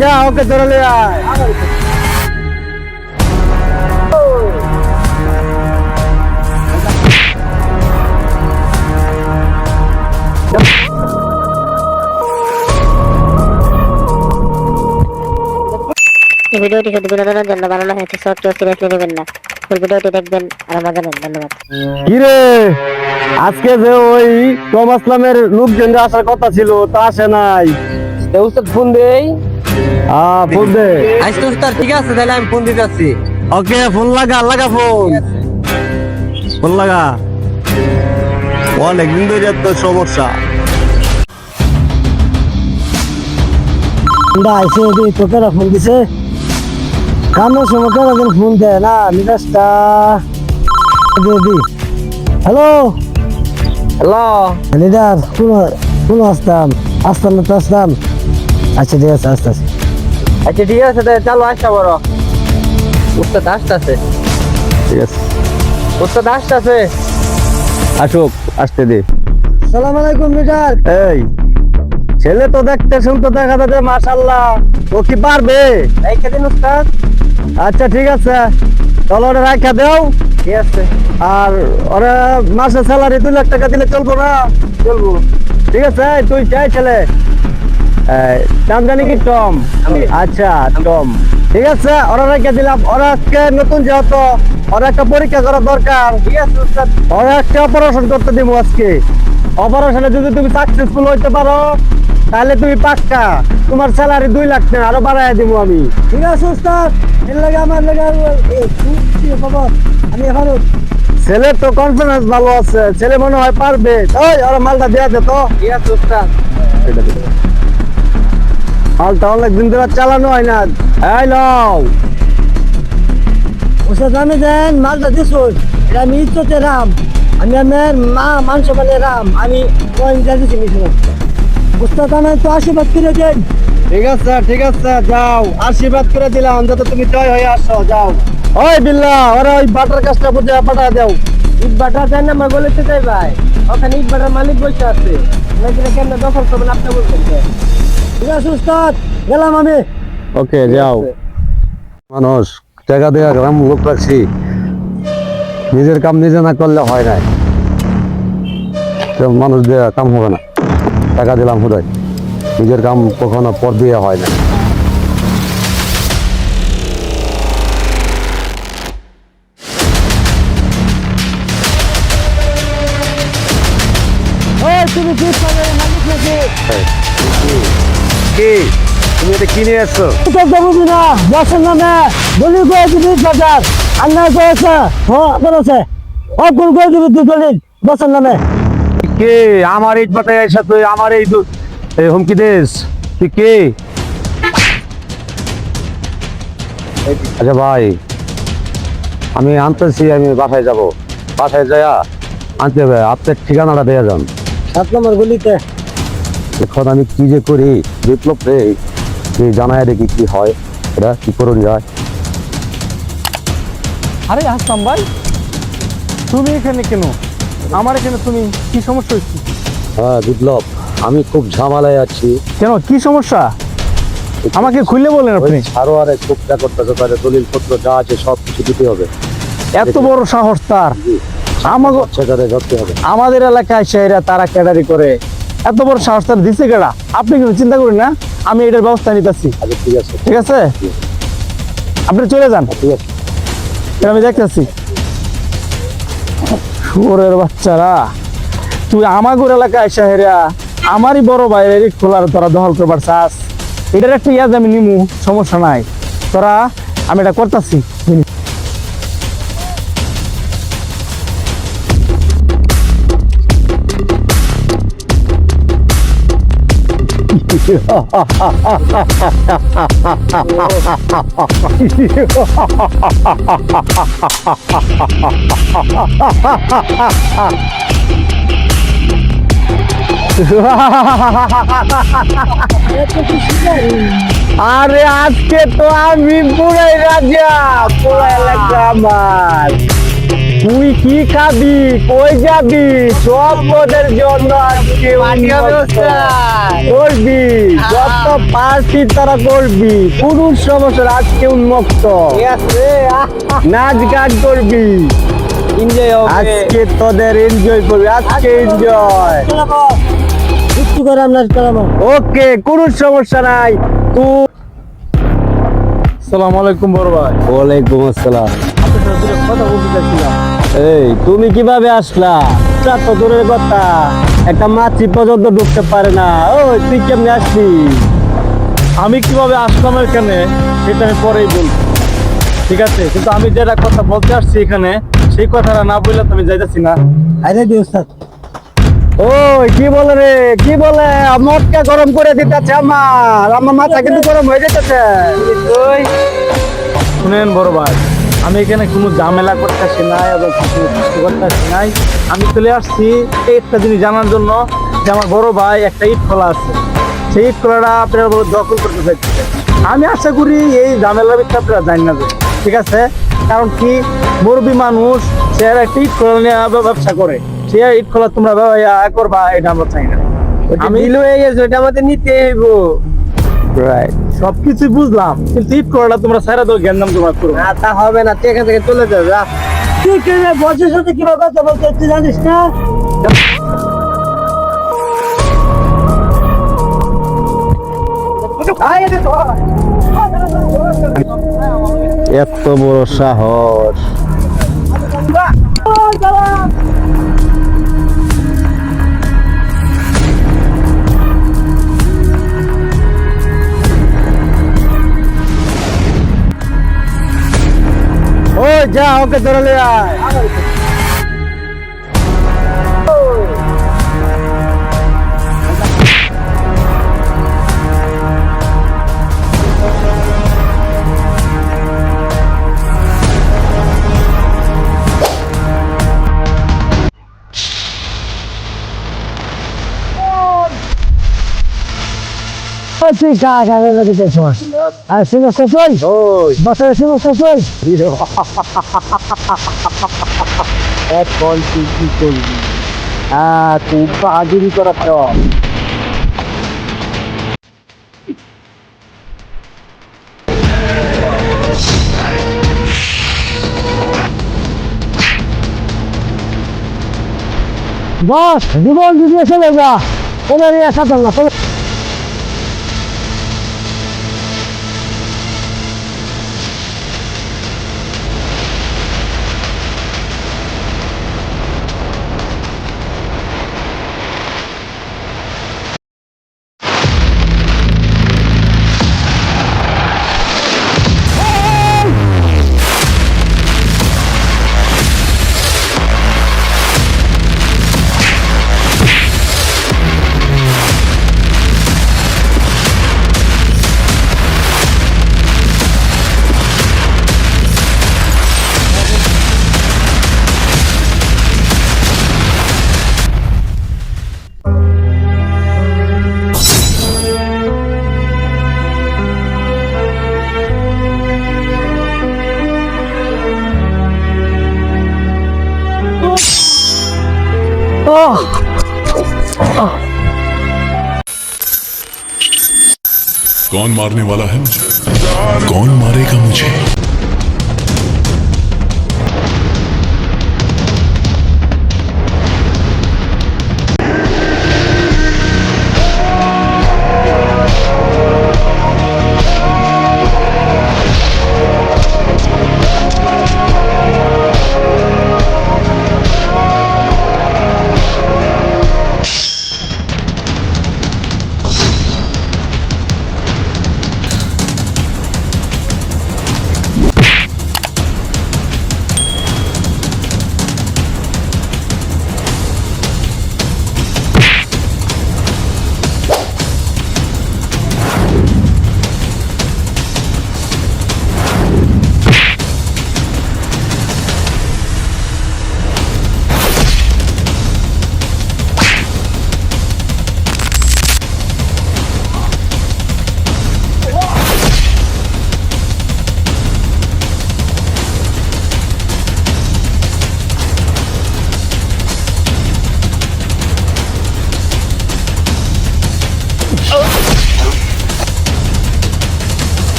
যা ওকে ধরে লে আয়। এই ভিডিওটি শুধু বিনোদনের জন্য বানানো হয়েছে, শর্ট কেউ সিরিয়াসলি নেবেন না। ফুল ভিডিওটি দেখবেন আর মজা নেন। ধন্যবাদ। কিরে আজকে যে ওই টম আসলামের লোকজন আসার কথা ছিল তা আসে নাই। উস্তাদ ফোন দেই। ফোন দে। আজকে উস্তাদ ঠিক আছে, তাহলে আমি ফোন দিতেছি। ওকে ফোন লাগা ফোন ফোন লাগা। অনেকদিন ধরে তো সমস্যা। আইসে তোকে ফোন দিছে কামের সময় কেন ফোন দেয় না মিরাজটা দি। হ্যালো হ্যালো, লিডার, কোন আসতাম না তো আসতাম। আচ্ছা ঠিক আছে, আস্তে আস্তে। আচ্ছা ঠিক আছে, তাহলে চলো আসতে বড়। উস্তাদ আসতেছে, ঠিক আছে উস্তাদ আসতেছে। আসুক, আসতে দে। সালাম আলাইকুম লিডার। এই ছেলে তো দেখতে শুনতে দেখা যাচ্ছে মাশাআল্লাহ, ও কি পারবে? রাইখা দিন উস্তাদ। আচ্ছা ঠিক আছে, চলো ওরা রাখা দাও। ঠিক আছে। আর ওরা মাসে স্যালারি 2 লাখ টাকা দিলে চলবো না? চলবো। ঠিক আছে, তুই চাই ছেলে নাম জানি কি? টম। আচ্ছা টম, ঠিক আছে ওরা রেখে দিলাম। ওরা আজকে নতুন যেহেতু ওরা একটা পরীক্ষা করা দরকার। ঠিক আছে উস্তাদ। ওরা একটা অপারেশন করতে দিব আজকে। অপারেশনে যদি তুমি সাকসেসফুল হইতে পারো তাহলে তুমি পাক্কা তোমার স্যালারি 2 লাখ টাকা আরো বাড়াই দিব আমি। ঠিক আছে উস্তাদ, এর লাগে আমার লাগে খবর আমি এখন ছেলের তো কনফিডেন্স ভালো আছে, ছেলে মনে হয় পারবে। ওই ওরা মালটা দেওয়া দে তো। ঠিক আছে উস্তাদ। মালটা অনেকদিন ধরে চালানো হয় না। এই নাও। উস্তাদ আমি দেন মালটা দিছুন, এটা আমি ইজ্জতে রাম, আমি আমার মাংস মানে রাম, আমি দিচ্ছি মিশন। উস্তাদ আমি তো আশীর্বাদ করে দেন। ঠিক আছে যাও, আশীর্বাদ করে দিলাম যাতে তুমি জয় হয়ে আসো। যাও। ওই বিল্লা, ওরা ওই বাটার কাজটা বুঝে পাঠা দাও। ইট বাটা দেন না, আমার বলেতে যাই ভাই। ওখানে ইট বাটার মালিক বসে আছে, নাকি কেন দখল করবেন আপনি বলছেন। ঠিক আছে উস্তাদ, গেলাম আমি। ওকে যাও। মানুষ টাকা দেওয়া গ্রাম লোক রাখছি, নিজের কাম নিজে না করলে হয় না। মানুষ দেওয়া কাম হবে না, টাকা দিলাম হুদাই, নিজের কাম কখনো পর দিয়ে হয় না। তুমি ঠিক পাবে মালিক নাকি? কি তুমি এটা কিনে আসছো? বুঝি না, বসের নামে দলিল করে দিবি 20,000, আন্যায় করেছে, বলেছে অকুল করে দিবি 2 দলিল বসের নামে। কে আমার ইট বাটায় এসে তুই আমার এই হুমকি দিস? তুই কে? আচ্ছা ভাই, আমি আনতেছি, আমি বাসায় যাব। বাসায় যাইয়া আনতে হবে, আপনার ঠিকানাটা দেয়া যান। 7 নম্বর গলিতে। এখন আমি কি যে করি, বিপ্লব রে জানায় দেখি কি হয়, এটা কি করুন যায়। আরে আসলাম ভাই, তুমি এখানে কেন? আমার এখানে তুমি কি সমস্যা হচ্ছে? হ্যাঁ বিপ্লব, আমি খুব ঝামেলায় আছি। কেন, কি সমস্যা আমাকে খুলে বলেন আপনি। আরো আরে খুবটা করতেছে, তাহলে দলিল পত্র যা আছে সব কিছু দিতে হবে। এত বড় সাহস তার! আমাকে সেটাতে ধরতে হবে। আমাদের এলাকায় সেরা তারা ক্যাডারি করে, এত বড় সাহস তার দিছে কেডা? আপনি কিন্তু চিন্তা করেন না, আমি এটার ব্যবস্থা নিতেছি। আচ্ছা ঠিক আছে, ঠিক আছে, আপনি চলে যান, ঠিক আছে। আমি দেখতেছি। শুয়োরের বাচ্চারা, তুই আমাগোর এলাকায় সেরা আমারই বড় ভাইয়ের খোলার তোরা দখল করবার চাস। এটার একটা ইয়াদ আমি নিমু, সমস্যা নাই। তোরা আমি এটা করতেছি। আরে আজকে তো আমি পুরাই রাজা, পুরা এলাকা আমার। তুই কি খাবি, কই যাবি, সব তোদের জন্য আজকে উন্মুক্ত। করবি যত পারছি তারা করবি, কোনো সমস্যা না, আজকে উন্মুক্ত। নাচ গান করবি, এনজয় হবে আজকে তোদের এনজয় করবি, আজকে এনজয়। একটু করে আমরা করাবো। ওকে, কোনো সমস্যা নাই। তুই আসসালামু আলাইকুম বড় ভাই। ওয়ালাইকুম আসসালাম। আপনার সাথে দুটো কথা বলতে চাচ্ছিলাম। এই তুমি কিভাবে আসলা? তা তো দূরের কথা, একটা মাছি পর্যন্ত ঢুকতে পারে না। ওই তুই কেমনে আসলি? আমি কিভাবে আসলাম এখানে সেটা আমি পরেই বলবো, ঠিক আছে? কিন্তু আমি যেটা কথা বলতে আসছি এখানে, সেই কথাটা না বললে তো আমি যাইতেছি না। আরে দিও স্যার। ওই কি বলে রে, কি বলে? মদকে গরম করে দিতেছে, আমার মাথা কিন্তু গরম হয়ে যেতেছে। ওই শুনেন বড় ভাই, আমি এখানে কোনো ঝামেলা করতেছি নাই এবং কিছু করতেছি নাই। আমি চলে আসছি এই একটা জিনিস জানার জন্য যে আমার বড় ভাই একটা ইট খোলা আছে, সেই ইট খোলাটা আপনারা দখল করতে চাইছে। আমি আশা করি এই ঝামেলার ভিতরে আপনারা জানি না, ঠিক আছে? কারণ কি, মুরব্বী মানুষ, সে আর একটা ইট খোলা নিয়ে ব্যবসা করে, সে ইট খোলা তোমরা করবা, এটা আমরা চাই না। আমি দিল হয়ে গেছে, ওটা আমাদের নিতে হইব। রাইট, সবকিছু বুঝলাম, কিন্তু ইট খোলাটা তোমরা সারা দাও, জ্ঞান নাম তোমরা করো। না তা হবে না, তুই এখান থেকে চলে যাবে। তুই কেন বসের সাথে কিভাবে কথা বলতে তুই জানিস না? এত বড় সাহস! ও যা, ওকে ধরে লে আয়। তুই কাজ আগে দিতে সময় আর সিঙ্গল সফল ওই বছরের সিঙ্গল সফল এখন তুই কি করবি? তুই বাহাদুরি করাচ্ছ। বস জীবন দিয়ে চলে যা ওদের সাথে না कौन मारने वाला है मुझे? कौन मारेगा मुझे?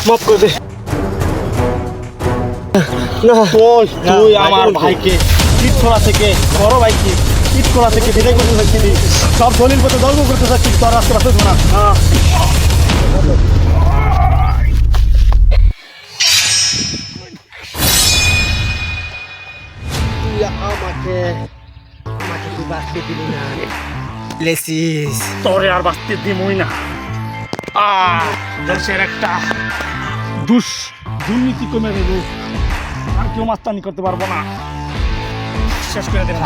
মাফ করে দে। তুই আমার ভাইকে ইটখোলা থেকে বড় ভাইকে ইটখোলা থেকে বিদায় করতে চাচ্ছিলি, সব দলিল পত্র দর্গ করতে চাচ্ছিলি, তোর রাস্তা রাস্তা শোনা। তোরে আর বাঁচতে দিমই না। দেশের একটা দুর্নীতি কমে দেবো, আর কেউ মাস্তানি করতে পারবো না। শেষ করে দেবো।